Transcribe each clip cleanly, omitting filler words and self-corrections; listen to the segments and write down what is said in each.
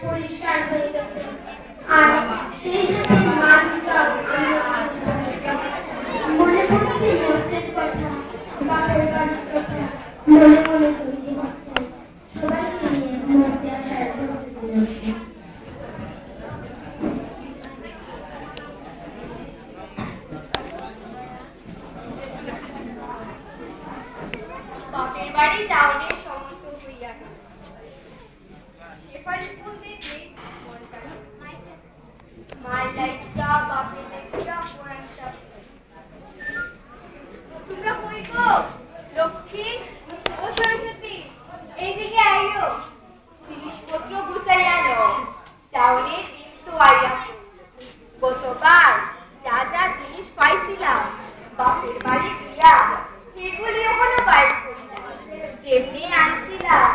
পরিষ্কার হয়ে গেছে আর সেই সাথে মানটা মনে পড়ছে মতের কথা বাপের বাড়ির কথা মনে মনে তৈরি হচ্ছে সবাইকে নিয়ে মধ্যে আসার বাপের বাড়ি যাওনে সমস্ত হইয়া গেল শেফালি ফুল দেখে মনটা মায়ের লাইটটা বাপের লাইটটা পরানটা তোমরা কই গো লক্ষ্মী ও সরস্বতী এইদিকে আইও জিনিসপত্র গুছাই আনো যাওনের দিন তো আইয়া গতবার যা যা জিনিস পাইছিলাম বাপের বাড়ি গিয়া এগুলি ওখানে বাইর করি যেমনি আনছিলাম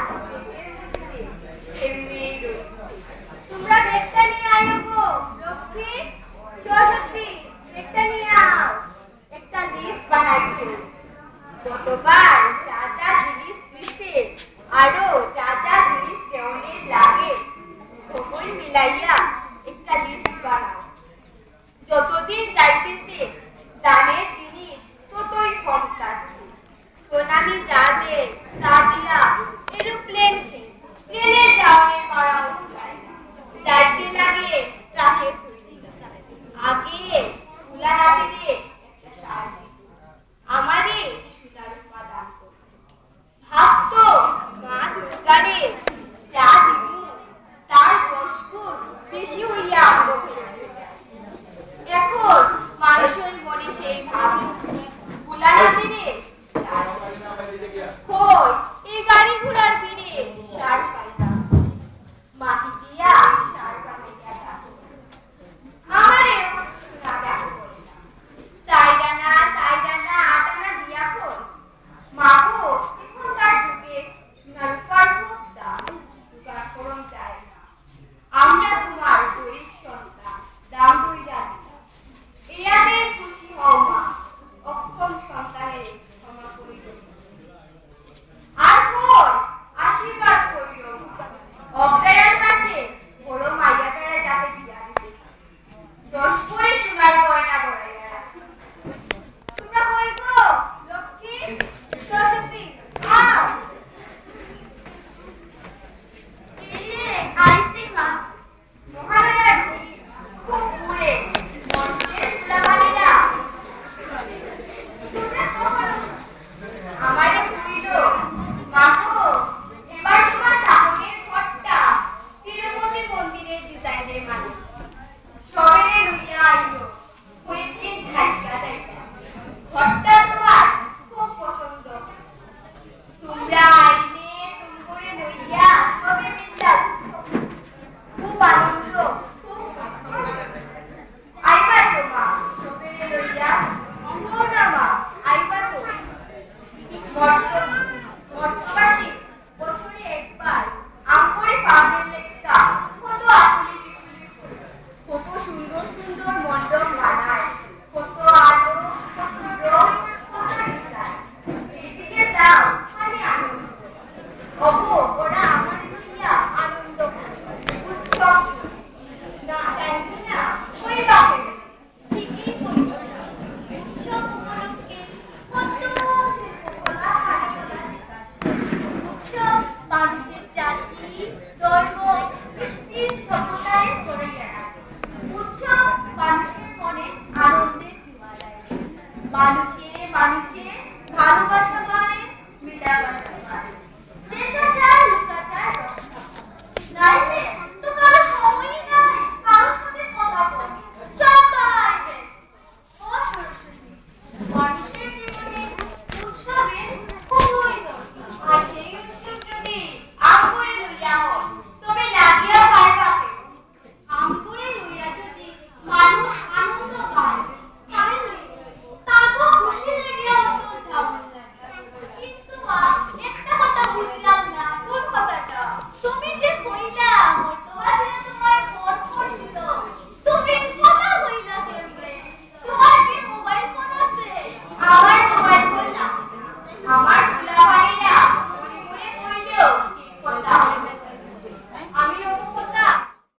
তেমনি তোমরা ব্যাগটা নিয়ে আয়ো গো লক্ষ্মী সরস্বতী ব্যাগটা নিয়ে আও একটা লিস্ট বানাইছো গতবার যা যা জিনিস দিছে আরো যা যা জিনিস দেওয়ানের লাগে সবই মিলাইয়া একটা লিস্ট বানাও যতদিন যাইতেছে দানের জিনিস ততই কমতাছে সোনামি যা দে তা দিয়া এরোপ্লেন প্লেনে যাওয়ানের মারা যাইতে লাগে ট্রাকে আগে তুলা রাতে আমারে সোনার উপাদান ভাবতো মা দুর্গারে যা দিব তার 10 গুণ বেশি হইয়া এখন মানুষের মনে সেই ভাব বুলাতে রে কই এই গাড়ি ঘোড়ার ভিড়ে সার পাই না মাটি দিয়া সার বানাইয়া আমারে শোনা দেখো সাইডানা আটানা দিয়া কই মাগো এখনকার যুগে সোনার উপর খুব দাম দুকার করম যায় না আমরা তোমার গরিব সন্তান দাম দইরা ইয়াতে খুশি হও মা অক্ষম সন্তানের ক্ষমা করিল আর আশীর্বাদ করিল অজ্ঞান